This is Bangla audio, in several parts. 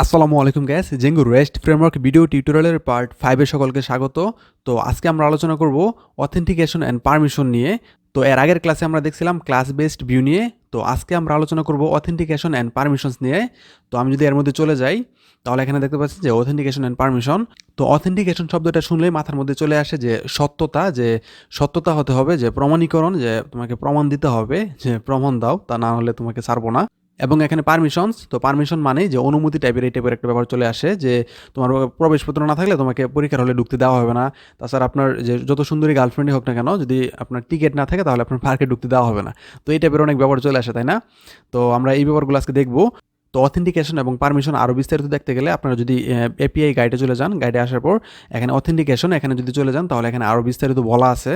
আসসালামু আলাইকুম গ্যাস জেঙ্গু রেস্ট ফ্রেমওয়ার্ক ভিডিও টিউটোরিয়ালের পার্ট 5 এর সকলকে স্বাগত। তো আজকে আমরা আলোচনা করব অথেন্টিকেশন অ্যান্ড পারমিশন নিয়ে। তো এর আগের ক্লাসে আমরা দেখছিলাম ক্লাস বেসড ভিউ নিয়ে। তো আজকে আমরা আলোচনা করব অথেন্টিকেশন অ্যান্ড পারমিশনস নিয়ে। তো আমি যদি এর মধ্যে চলে যাই তাহলে এখানে দেখতে পাচ্ছি যে অথেন্টিকেশন অ্যান্ড পারমিশন। তো অথেন্টিকেশন শব্দটা শুনলেই মাথার মধ্যে চলে আসে যে সত্যতা হতে হবে, যে প্রমাণীকরণ, যে তোমাকে প্রমাণ দিতে হবে, যে প্রমাণ দাও, তা না হলে তোমাকে ছাড়বো না। এবং এখানে পারমিশনস, তো পারমিশন মানেই যে অনুমতি টাইপের, এই টাইপের একটা ব্যাপার চলে আসে যে তোমার প্রবেশপত্র না থাকলে তোমাকে পরীক্ষার হলে ঢুকতে দেওয়া হবে না। তাছাড়া আপনার যে যত সুন্দরী গার্লফ্রেন্ডই হোক না কেন, যদি আপনার টিকিট না থাকে তাহলে আপনার পার্কে ঢুকতে দেওয়া হবে না। তো এই টাইপের অনেক ব্যাপার চলে আসে, তাই না? তো আমরা এই ব্যাপারগুলো আজকে দেখবো। তো অথেন্টিকেশন এবং পারমিশন আরও বিস্তারিত দেখতে গেলে আপনারা যদি এপিআই গাইডে চলে যান, গাইডে আসার পর এখানে অথেন্টিকেশন এখানে যদি চলে যান তাহলে এখানে আরও বিস্তারিত বলা আছে।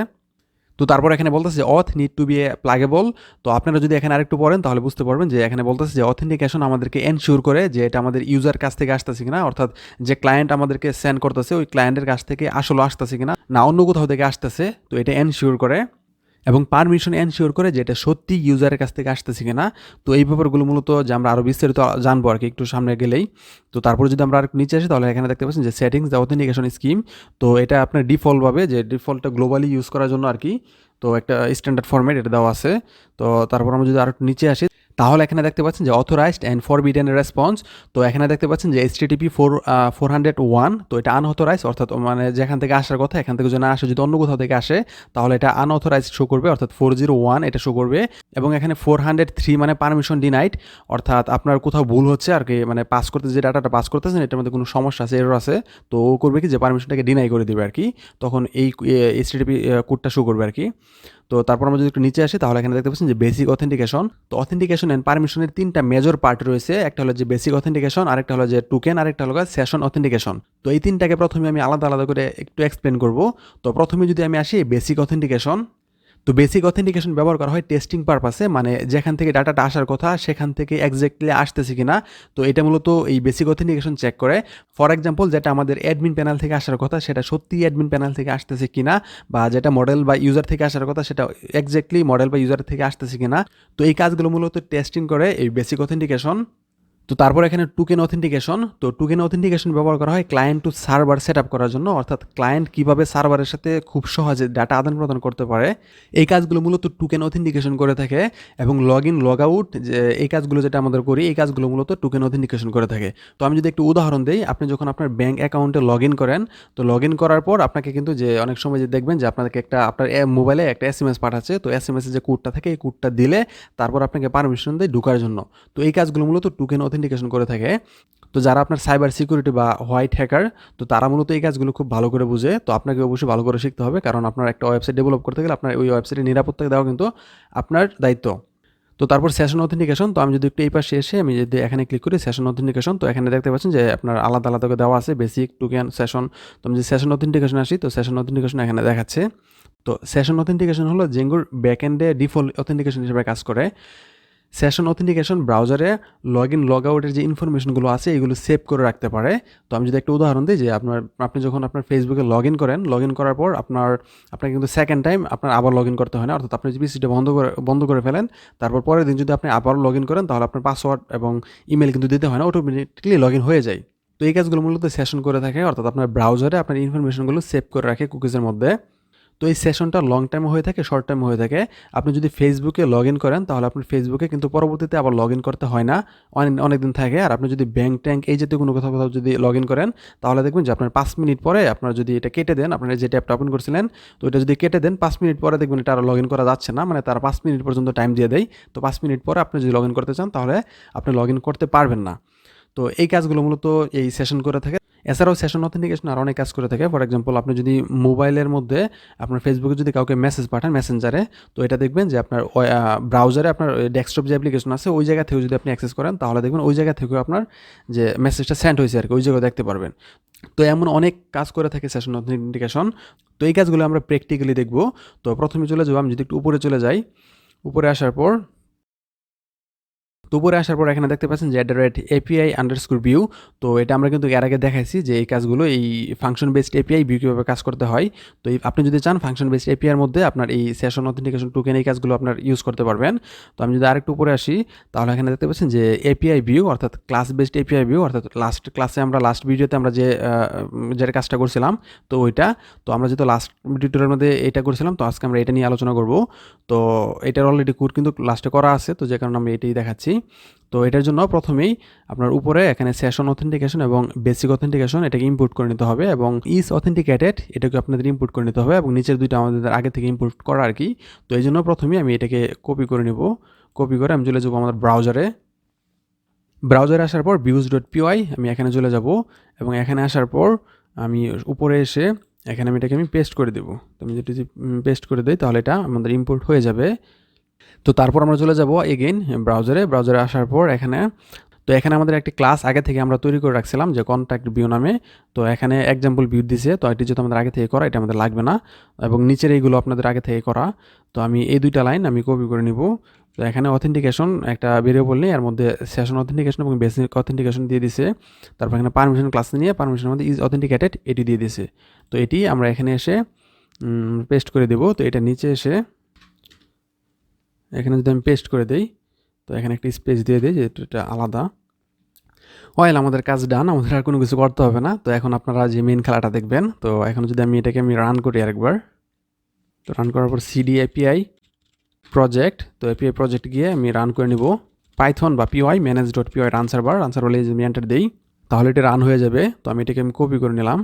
তো তারপর এখানে বলতেছে যে auth need to be a pluggable. তো আপনারা যদি এখানে আরেকটু পড়েন তাহলে বুঝতে পারবেন যে এখানে বলতেছে যে অথেন্টিকেশন আমাদেরকে এনশিওর করে যে এটা আমাদের ইউজার কাছ থেকে আসতেছে কিনা, অর্থাৎ যে ক্লায়েন্ট আমাদেরকে সেন্ড করতেছে ওই ক্লায়েন্টের কাছ থেকে আসলে আসতেছে কিনা, না অন্য কোথাও থেকে আসতেছে, তো এটা এনশিওর করে। এবং পারমিশন এনশিওর করে যে এটা সত্যি ইউজারের কাছ থেকে আসতেছে কিনা। তো এই ব্যাপারগুলো মূলত যে আমরা আরও বিস্তারিত জানবো আর কি একটু সামনে গেলেই। তো তারপরে যদি আমরা আর নিচে আসি তাহলে এখানে দেখতে পাচ্ছেন যে সেটিংস দ্য অথেন্টিকেশন স্কিম। তো এটা আপনার ডিফল্টভাবে, যে ডিফল্টটা গ্লোবালি ইউজ করার জন্য আর কি, তো একটা স্ট্যান্ডার্ড ফরম্যাট এটা দেওয়া আছে। তো তারপর আমরা যদি আর নিচে আসি তাহলে এখানে দেখতে পাচ্ছেন যে অথরাইজড অ্যান্ড ফরবিডেন রেসপন্স। তো এখানে দেখতে পাচ্ছেন যে HTTP 401, তো এটা আনঅথরাইজ, অর্থাৎ মানে যেখান থেকে আসার কথা এখান থেকে যদি না আসে, যদি অন্য কোথাও থেকে আসে তাহলে এটা আনঅথরাইজড শো করবে, অর্থাৎ 401 এটা শো করবে। এবং এখানে 403 মানে পারমিশন ডিনাইড, অর্থাৎ আপনার কোথাও ভুল হচ্ছে আর কি, মানে পাস করতে যে ডাটাটা পাস করতেছেন এটার মধ্যে কোনো সমস্যা আছে, এরর আছে, তো ও করবে কি যে পারমিশনটাকে ডিনাই করে দেবে আর কি, তখন এই HTTP কোডটা শো করবে আর কি। তো তারপর আমরা যদি একটু নিচে আসি তাহলে এখানে দেখতে পাচ্ছেন যে বেসিক অথেন্টিকেশন। তো অথেন্টিকেশন অ্যান্ড পারমিশনের তিনটা মেজর পার্ট রয়েছে, একটা হলো যে বেসিক অথেন্টিকেশন, আরেকটা হলো যে টোকেন, আরেকটা হলো সেশন অথেন্টিকেশন। তো এই তিনটাকে প্রথমে আমি আলাদা আলাদা করে একটু এক্সপ্লেন করব। তো প্রথমে যদি আমি আসি বেসিক অথেন্টিকেশন, তো বেসিক অথেন্টিকেশন ব্যবহার করা হয় টেস্টিং পারপাসে, মানে যেখান থেকে ডাটাটা আসার কথা সেখান থেকে এক্স্যাক্টলি আসতেছে কিনা। তো এটা মূলত এই বেসিক অথেন্টিকেশন চেক করে। ফর এক্সাম্পল, যেটা আমাদের অ্যাডমিন প্যানেল থেকে আসার কথা সেটা সত্যি অ্যাডমিন প্যানেল থেকে আসতেছে কিনা, বা যেটা মডেল বা ইউজার থেকে আসার কথা সেটা এক্স্যাক্টলি মডেল বা ইউজার থেকে আসতেছে কিনা। তো এই কাজগুলো মূলত টেস্টিং করে এই বেসিক অথেন্টিকেশন। তো তারপর এখানে টোকেন অথেন্টিকেশন। তো টোকেন অথেন্টিকেশন ব্যবহার করা হয় client to server set up করার জন্য, অর্থাৎ ক্লায়েন্ট কীভাবে সার্ভারের সাথে খুব সহজে ডাটা আদান প্রদান করতে পারে, এই কাজগুলো মূলত টোকেন অথেন্টিকেশন করে থাকে। এবং লগ ইন লগ আউট, যে এই কাজগুলো যেটা আমাদের করি এই কাজগুলো মূলত টোকেন অথেন্টিকেশন করে থাকে। তো আমি যদি একটু উদাহরণ দিই, আপনি যখন আপনার ব্যাঙ্ক অ্যাকাউন্টে লগ ইন করেন, তো লগ ইন করার পর আপনাকে কিন্তু যে অনেক সময় যে দেখবেন যে আপনাকে একটা আপনার মোবাইলে একটা SMS পাঠাচ্ছে, তো SMS-এ যে কোডটা থাকে এই কোডটা দিলে তারপর আপনাকে পারমিশন দেয় ঢোকার জন্য। তো এই কাজগুলো মূলত টোকেন অথেন্টিকেশন করে থাকে। তো যারা আপনার সাইবার সিকিউরিটি বা হোয়াইট হ্যাকার, তো তারা মূলত এই কাজগুলো খুব ভালো করে বুঝে। তো আপনাকে অবশ্যই ভালো করে শিখতে হবে, কারণ আপনার একটা ওয়েবসাইট ডেভেলপ করতে গেলে আপনার ওই ওয়েবসাইটের নিরাপত্তা দেওয়া কিন্তু আপনার দায়িত্ব। তো তারপর সেশন অথেন্টিকেশন। তো আমি যদি একটু এই পাশে এসে আমি যদি এখানে ক্লিক করি সেশন অথেন্টিকেশন, তো এখানে দেখতে পাচ্ছেন যে আপনার আলাদা আলাদা করে দেওয়া আছে বেসিক, টোকেন, সেশন। তো আমি যদি সেশন অথেন্টিকেশন আসি, তো সেশন অথেন্টিকেশন এখানে দেখাচ্ছে। তো সেশন অথেন্টিকেশন হলো জেঙ্গুর ব্যাকএন্ডে ডিফল্ট অথেন্টিকেশন হিসেবে কাজ করে। সেশন অথেন্টিকেশন ব্রাউজারে লগ ইন লগ আউটের যে ইনফরমেশনগুলো আছে এগুলো সেভ করে রাখতে পারে। তো আমি যদি একটা উদাহরণ দিই, যে আপনি যখন আপনার ফেসবুকে লগ ইন করেন, লগ ইন করার পর আপনাকে কিন্তু সেকেন্ড টাইম আপনার আবার লগ ইন করতে হয় না, অর্থাৎ আপনি যদি পিসিটা বন্ধ করে ফেলেন, তারপর পরের দিন যদি আপনি আবার লগ ইন করেন তাহলে আপনার পাসওয়ার্ড এবং ইমেল কিন্তু দিতে হয় না, অটোমেটিকলি লগ ইন হয়ে যায়। তো এই কাজগুলো মূলত সেশন করে থাকে, অর্থাৎ আপনার ব্রাউজারে আপনার ইনফরমেশনগুলো সেভ করে রাখে কুকিজের মধ্যে। তো এই সেশনটা লং টাইম হয়ে থাকে, শর্ট টাইম হয়ে থাকে। আপনি যদি ফেসবুকে লগ ইন করেন তাহলে আপনার ফেসবুকে কিন্তু পরবর্তীতে আবার লগ ইন করতে হয় না, অনেক দিন থাকে। আর আপনি যদি ব্যাঙ্ক ট্যাঙ্ক এই জাতীয় কোনো কোথাও যদি লগ ইন করেন তাহলে দেখবেন যে আপনার 5 মিনিট পরে আপনার যদি এটা কেটে দেন, আপনার যে ট্যাবটা ওপেন করছিলেন, তো এটা যদি কেটে দেন 5 মিনিট পরে দেখবেন এটা আর লগ ইন করা যাচ্ছে না, মানে তারা 5 মিনিট পর্যন্ত টাইম দিয়ে দেয়। তো 5 মিনিট পরে আপনি যদি লগ ইন করতে চান তাহলে আপনি লগ ইন করতে পারবেন না। তো এই কাজগুলো মূলত এই সেশন করে থাকে। এছাড়াও সেশন অথেন্টিকেশন আর অনেক কাজ করে থাকে। ফর এক্সাম্পল, আপনি যদি মোবাইলের মধ্যে আপনার ফেসবুকে যদি কাউকে মেসেজ পাঠান মেসেঞ্জারে, তো এটা দেখবেন যে আপনার ব্রাউজারে আপনার ডেস্কটপ যে অ্যাপ্লিকেশন আছে ওই জায়গা থেকে যদি আপনি অ্যাক্সেস করেন তাহলে দেখবেন ওই জায়গা থেকেও আপনার যে মেসেজটা সেন্ড হয়েছে আর কি ওই জায়গায় দেখতে পারবেন। তো এমন অনেক কাজ করে থাকে সেশন অথেন্টিকেশন। তো এই কাজগুলো আমরা প্র্যাকটিক্যালি দেখব। তো প্রথমে চলে যাবো, আমি যদি একটু উপরে চলে যাই, উপরে আসার পর তো উপরে আসার পর এখানে দেখতে পাচ্ছেন যে @API_view। তো এটা আমরা কিন্তু এর আগে দেখাইছি যে এই কাজগুলো এই ফাংশন বেসড এপিআই ভিউ কীভাবে কাজ করতে হয়। তো আপনি যদি চান ফাংশন বেসড এপিআই এর মধ্যে আপনার এই সেশন অথেন্টিকেশন টোকেন এই কাজগুলো আপনার ইউজ করতে পারবেন। তো আমি যদি আরেকটু উপরে আসি তাহলে এখানে দেখতে পাচ্ছেন যে এপিআই ভিউ অর্থাৎ ক্লাস বেসড এপিআই ভিউ অর্থাৎ লাস্ট ভিডিওতে আমরা যে কাজটা করছিলাম তো ওইটা। তো আমরা যেহেতু লাস্ট টিউটোরিয়ালের মধ্যে এটা করছিলাম তো আজকে আমরা এটা নিয়ে আলোচনা করব। তো এটার অলরেডি কোড কিন্তু লাস্টে করা আছে, তো যে কারণে আমরা এটাই দেখাচ্ছি। তো এটার জন্য প্রথমেই আপনার উপরে এখানে সেশন অথেন্টিকেশন এবং বেসিক অথেন্টিকেশন এটাকে ইম্পোর্ট করে নিতে হবে এবং ইজ অথেন্টিকেটেড এটাকে আপনাদের ইম্পোর্ট করে নিতে হবে এবং নিচের দুইটা আমাদের আগে থেকে ইম্পোর্ট করা আর কি। তো এই জন্য প্রথমেই আমি এটাকে কপি করে নিব। কপি করে আমি চলে যাবো আমাদের ব্রাউজারে আসার পর views.py আমি এখানে চলে যাব এবং এখানে আসার পর আমি উপরে এসে এখানে আমি এটাকে পেস্ট করে দেবো। তো আমি যদি পেস্ট করে দিই তাহলে এটা আমাদের ইম্পোর্ট হয়ে যাবে। তো তারপর আমরা চলে যাব এগেইন ব্রাউজারে আসার পর এখানে আমাদের একটি ক্লাস আগে থেকে আমরা তৈরি করে রাখছিলাম যে কন্ট্যাক্ট ভিউ নামে। তো এখানে এক্সাম্পল ভিউ দিছে, তো এটি যেহেতু আমাদের আগে থেকে করা এটা আমাদের লাগবে না এবং নিচের এইগুলো আপনাদের আগে থেকে করা। তো আমি এই দুইটা লাইন আমি কপি করে নিব। তো এখানে অথেন্টিকেশন একটা ভেরিয়েবল নেই, এর মধ্যে সেশন অথেন্টিকেশন এবং বেসিক অথেন্টিকেশন দিয়ে দিছে। তারপর এখানে পারমিশন ক্লাস নিয়ে পারমিশনের মধ্যে ইজ অথেন্টিকেটেড এটি দিয়ে দিছে। তো এটি আমরা এখানে এসে পেস্ট করে দেব। তো এটা নিচে এসে এখানে যদি আমি পেস্ট করে দিই তো এখানে একটা স্পেস দিয়ে দিই যেহেতু এটা আলাদা। আমাদের কাজ ডান, আমাদের আর কোনো কিছু করতে হবে না। তো এখন আপনারা যে মেন খেলাটা দেখবেন। তো এখন যদি এটাকে রান করি আরেকবার, তো রান করার পর সিডি এপিআই প্রজেক্ট, তো এপিআই প্রজেক্ট গিয়ে আমি রান করে নিব পাইথন বা পিওয়াই manage.py রান সার্ভার বলে যদি আমি এন্টার দিই তাহলে এটা রান হয়ে যাবে। তো আমি এটাকে কপি করে নিলাম।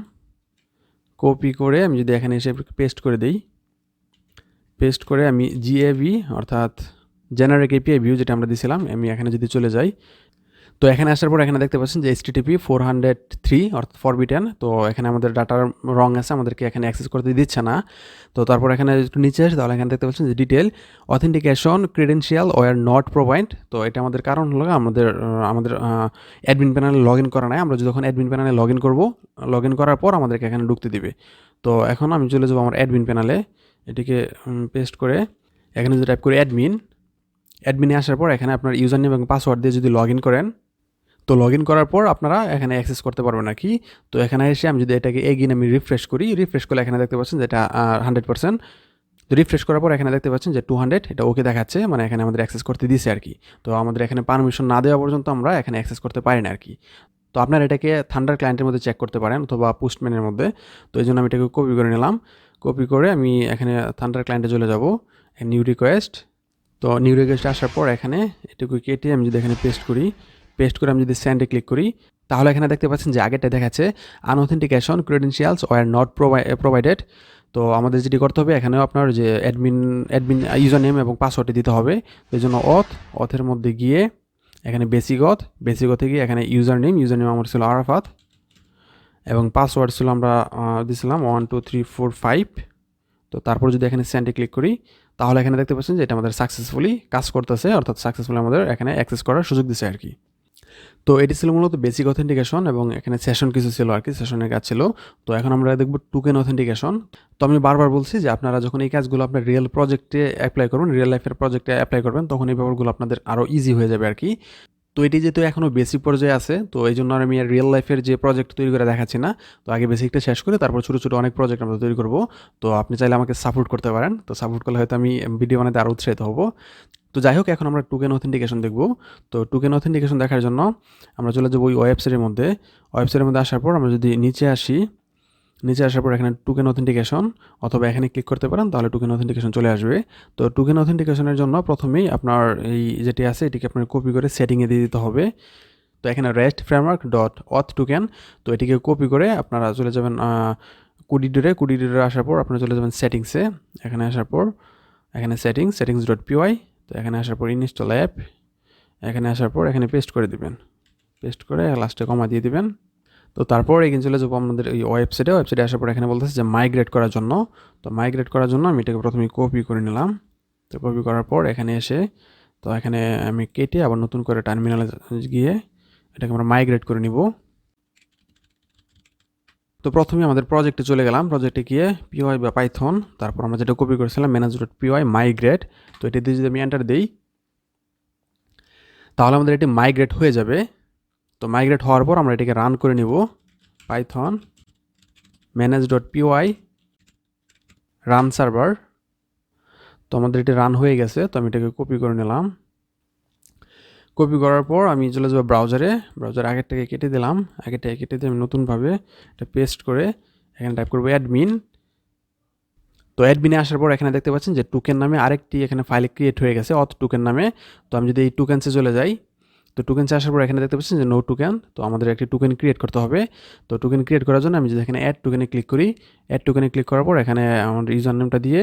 কপি করে আমি যদি এখানে এসে পেস্ট করে দিই, পেস্ট করে আমি জিএভি অর্থাৎ জেনারিক এপিআই ভিউ যেটা আমরা দিয়েছিলাম আমি এখানে যদি চলে যাই তো এখানে আসার পর এখানে দেখতে পাচ্ছেন যে HTTP 403 অর্থাৎ ফরবিটেন। তো এখানে আমাদের ডাটার রং আছে, আমাদেরকে এখানে অ্যাক্সেস করতে দিচ্ছে না। তো তারপর এখানে একটু নিচে আসে তাহলে এখানে দেখতে পাচ্ছেন যে detail authentication credential were not provide. তো এটা আমাদের কারণ হলো আমাদের অ্যাডমিন প্যানেলে লগ ইন করা নাই। আমরা যখন অ্যাডমিন প্যানেলে লগ ইন করবো, লগ ইন করার পর আমাদেরকে এখানে ঢুকতে দিবে। তো এখন আমি চলে যাবো আমার অ্যাডমিন প্যানেলে, এটিকে পেস্ট করে এখানে যদি টাইপ করি অ্যাডমিনে আসার পর এখানে আপনার ইউজার নেম এবং পাসওয়ার্ড দিয়ে যদি লগ ইন করেন তো লগ ইন করার পর আপনারা এখানে অ্যাক্সেস করতে পারবেন আর কি। তো এখানে এসে আমি যদি এটাকে এগিয়ে আমি রিফ্রেশ করি, রিফ্রেশ করলে এখানে দেখতে পাচ্ছেন যে এটা 100%। তো রিফ্রেশ করার পর এখানে দেখতে পাচ্ছেন যে 200 এটা ওকে দেখাচ্ছে, মানে এখানে আমাদের অ্যাক্সেস করতে দিছে আর কি। তো আমাদের এখানে পারমিশন না দেওয়া পর্যন্ত আমরা এখানে অ্যাক্সেস করতে পারি না আর কি। তো আপনারা এটাকে থান্ডার ক্লায়েন্টের মধ্যে চেক করতে পারেন অথবা পোস্টম্যানের মধ্যে। তো এই জন্য আমি এটাকে কপি করে নিলাম। কপি করে আমি এখানে থান্ডার ক্লায়েন্টে চলে যাব, নিউ রিকোয়েস্ট। তো নিউ রিকোয়েস্টে আসার পর এখানে এটুকু কেটে আমি যদি এখানে পেস্ট করে আমি যদি সেন্ডে ক্লিক করি তাহলে এখানে দেখতে পাচ্ছেন যে আগেরটা দেখাচ্ছে আনঅথেন্টিকেশন ক্রেডেনশিয়ালস ওয়ার নট প্রোভাইডেড। তো আমাদের যেটি করতে হবে এখানেও আপনার যে অ্যাডমিন ইউজার নেম এবং পাসওয়ার্ডটি দিতে হবে। এই জন্য অথের মধ্যে গিয়ে এখানে বেসিক গিয়ে এখানে ইউজার নেম আমার ছিল আরাফাত এবং পাসওয়ার্ড ছিল আমরা দিয়েছিলাম 12345। তো তারপর যদি এখানে সেন্ডে ক্লিক করি তাহলে এখানে দেখতে পাচ্ছেন যে এটা আমাদের সাকসেসফুলি কাজ করতেছে, অর্থাৎ সাকসেসফুলি আমাদের এখানে অ্যাক্সেস করার সুযোগ দিচ্ছে আর কি। তো এটি ছিল মূলত বেসিক অথেন্টিকেশন এবং এখানে সেশন কিছু ছিল আর কি, সেশনের কাজ ছিল। তো এখন আমরা দেখব টোকেন অথেন্টিকেশন। তো আমি বারবার বলছি যে আপনারা যখন এই কাজগুলো আপনার রিয়েল প্রজেক্টে অ্যাপ্লাই করবেন, রিয়েল লাইফের প্রজেক্টে অ্যাপ্লাই করবেন তখন এই ব্যাপারগুলো আপনাদের আরও ইজি হয়ে যাবে আর কি। তো এটি যেহেতু এখনও বেসিক পর্যায়ে আছে তো এই জন্য আমি আর রিয়েল লাইফের যে প্রজেক্ট তৈরি করে দেখাচ্ছি না। তো আগে বেসিকটা শেষ করে তারপর ছোটো ছোটো অনেক প্রজেক্ট আমরা তৈরি করব। তো আপনি চাইলে আমাকে সাপোর্ট করতে পারেন, তো সাপোর্ট করলে হয়তো আমি ভিডিও বানাতে আরও উৎসাহিত হব। তো যাই হোক এখন আমরা টোকেন অথেন্টিকেশন দেখব। তো টোকেন অথেন্টিকেশন দেখার জন্য আমরা চলে যাবো ওই ওয়েবসাইটের মধ্যে আসার পর আমরা যদি নিচে আসার পর এখানে টোকেন অথেন্টিকেশন অথবা এখানে ক্লিক করতে পারেন তাহলে টোকেন অথেন্টিকেশন চলে আসবে। তো টোকেন অথেন্টিকেশনের জন্য প্রথমেই আপনার এই যেটি আছে এটিকে আপনার কপি করে সেটিংয়ে দিয়ে দিতে হবে। তো এখানে রেস্ট ফ্রেমওয়ার্ক ডট অথ টোকেন, তো এটিকে কপি করে আপনারা চলে যাবেন কুডিডোরে আসার পর আপনারা চলে যাবেন সেটিংসে। এখানে আসার পর এখানে settings.py, তো এখানে আসার পর ইনস্টল অ্যাপ, এখানে আসার পর এখানে পেস্ট করে দিবেন, পেস্ট করে লাস্টে কমা দিয়ে দিবেন। তো তারপর এখানে চলে যাবো আমাদের এই ওয়েবসাইটে আসার পর এখানে বলতেছে যে মাইগ্রেট করার জন্য। তো মাইগ্রেট করার জন্য আমি এটাকে প্রথমে কপি করে নিলাম। তো কপি করার পর এখানে এসে তো এখানে আমি কেটে আবার নতুন করে টার্মিনালে গিয়ে এটাকে আমরা মাইগ্রেট করে নিব। তো প্রথমে আমাদের প্রজেক্টে চলে গেলাম, প্রজেক্টে গিয়ে পিওয়াই বা পাইথন, তারপর আমরা যেটা কপি করেছিলাম manage.py মাইগ্রেট। তো এটা দিয়ে যদি আমি এন্টার দিই তাহলে আমাদের এটি মাইগ্রেট হয়ে যাবে। তো মাইগ্রেট হওয়ার পর আমরা এটাকে রান করে নিব, পাইথন manage.py রান সার্ভার। তো আমাদের এটি রান হয়ে গেছে। তো আমি এটাকে কপি করে নিলাম। কপি করার পর আমি চলে যাবো ব্রাউজারে। আগেরটাকে কেটে দিলাম, আগেরটাকে কেটে দিয়ে আমি নতুনভাবে এটা পেস্ট করে এখানে টাইপ করবো অ্যাডমিন। তো অ্যাডমিনে আসার পর এখানে দেখতে পাচ্ছেন যে টোকেন নামে আরেকটি এখানে ফাইল ক্রিয়েট হয়ে গেছে, অথ টোকেন নামে। তো আমি যদি এই টোকেনসে চলে যাই, তো টোকেনসে আসার পর এখানে দেখতে পাচ্ছেন যে নো টোকেন। তো আমাদের একটি টোকেন ক্রিয়েট করতে হবে। তো টোকেন ক্রিয়েট করার জন্য আমি যদি এখানে অ্যাড টোকেনে ক্লিক করি, অ্যাড টোকেনে ক্লিক করার পর এখানে আমার ইউজার নেমটা দিয়ে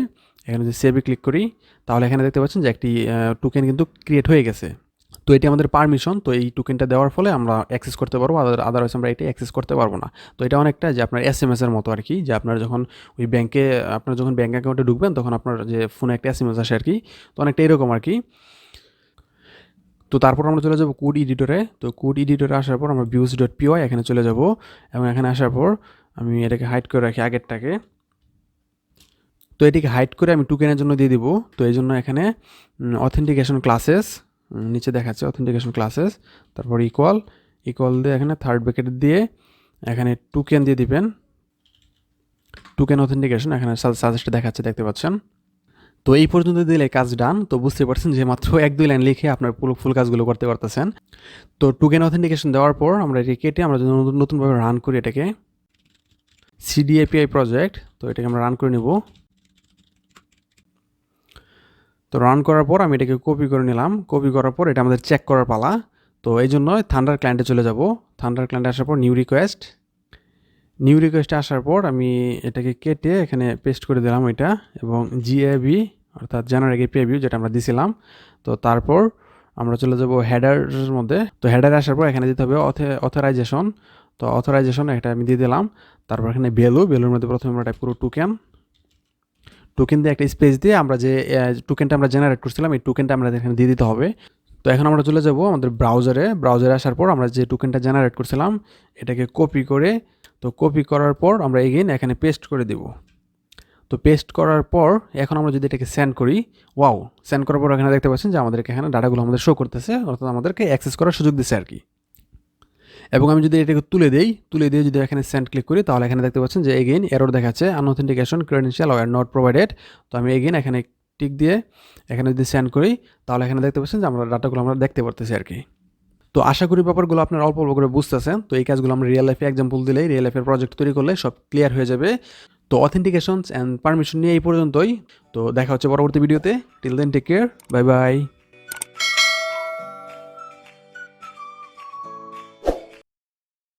এখানে যদি সেভে ক্লিক করি, তাহলে এখানে দেখতে পাচ্ছেন যে একটি টোকেন কিন্তু ক্রিয়েট হয়ে গেছে। তো এটি আমাদের পারমিশন। তো এই টোকেনটা দেওয়ার ফলে আমরা অ্যাক্সেস করতে পারবো, আদারওয়াইজ আমরা এটি অ্যাক্সেস করতে পারবো না। তো এটা অনেকটা যে আপনার এসএমএস এর মতো আর কি, যে আপনার যখন ওই ব্যাংকে আপনার যখন ব্যাঙ্ক অ্যাকাউন্টে ঢুকবেন তখন আপনার যে ফোনে একটা এসএমএস আসে আর কি। তো অনেকটা এরকম আর কি। তো তারপর আমরা চলে যাবো কোড এডিটরে। তো কোড এডিটরে আসার পর আমরা views.py এখানে চলে যাব, এবং এখানে আসার পর আমি এটাকে হাইড করে রাখি আগেরটাকে। তো এটিকে হাইড করে আমি টোকেনের জন্য দিয়ে দিব। তো এই জন্য এখানে অথেন্টিকেশন ক্লাসেস নিচে দেখাচ্ছে অথেন্টিকেশন ক্লাসেস, তারপর ইকুয়াল দিয়ে এখানে থার্ড ব্র্যাকেট দিয়ে এখানে টোকেন দিয়ে দিবেন, টোকেন অথেন্টিকেশন এখানে সাজেস্ট দেখাচ্ছে, দেখতে পাচ্ছেন। তো এই পর্যন্ত দিলে কাজ ডান। তো বুঝতে পারছেন যে মাত্র 1-2 লাইন লিখে আপনার পুরো ফুল কাজগুলো করতে পারতেছেন। তো টোকেন অথেন্টিকেশন দেওয়ার পর আমরা এটি কেটে আমরা যদি নতুনভাবে রান করি এটাকে, সিডিএপিআই প্রজেক্ট, তো এটাকে আমরা রান করে নেব। তো রান করার পর আমি এটাকে কপি করে নিলাম। কপি করার পর এটা আমাদের চেক করার পালা। তো এই জন্য থান্ডার ক্লায়েন্টে চলে যাব। থান্ডার ক্লায়েন্টে আসার পর নিউ রিকোয়েস্টে আসার পর আমি এটাকে কেটে এখানে পেস্ট করে দিলাম ওইটা, এবং জিএবি অর্থাৎ জেনারেট এপিআই ভিউ যেটা আমরা দিছিলাম। তো তারপর আমরা চলে যাব হেডারের মধ্যে। তো হেডারে আসার পর এখানে দিতে হবে অথরাইজেশন। তো অথরাইজেশন এটা আমি দিয়ে দিলাম। তারপর এখানে ভ্যালুর মধ্যে প্রথমে আমরা টাইপ করব টোকেন দিয়ে একটা স্পেস দিয়ে আমরা যে টোকেনটা আমরা জেনারেট করছিলাম এই টোকেনটা আমরা এখানে দিয়ে দিতে হবে। তো এখন আমরা চলে যাব আমাদের ব্রাউজারে আসার পর আমরা যে টোকেনটা জেনারেট করছিলাম এটাকে কপি করে, তো কপি করার পর আমরা এগেইন এখানে পেস্ট করে দিব। তো পেস্ট করার পর এখন আমরা যদি এটাকে সেন্ড করি, সেন্ড করার পর এখানে দেখতে পাচ্ছেন যে আমাদেরকে এখানে ডাটাগুলো আমাদের শো করতেছে, অর্থাৎ আমাদেরকে অ্যাক্সেস করার সুযোগ দিচ্ছে আর কি। এবং আমি যদি এটাকে তুলে দিয়ে যদি এখানে সেন্ড ক্লিক করি, তাহলে এখানে দেখতে পাচ্ছেন যে এগেইন এরর দেখাচ্ছে, আনঅথেন্টিকেশন ক্রেডেনশিয়াল আর নট প্রোভাইডেড। তো আমি এগেইন এখানে টিক দিয়ে এখানে যদি সেন্ড করি, তাহলে এখানে দেখতে পাচ্ছেন যে আমরা ডাটাগুলো আমরা দেখতে পারতেছি আর কি। তো আশা করি ব্যাপারগুলো আপনারা অল্প করে বুঝতেছেন। তো এই কাজগুলো আমরা রিয়েল লাইফে এক্সাম্পল দিলেই, রিয়েল লাইফের প্রজেক্ট তৈরি করলে সব ক্লিয়ার হয়ে যাবে। তো অথেন্টিকেশনস অ্যান্ড পারমিশন নিয়ে এই পর্যন্তই। তো দেখা হচ্ছে পরবর্তী ভিডিওতে। Till then take care, bye by.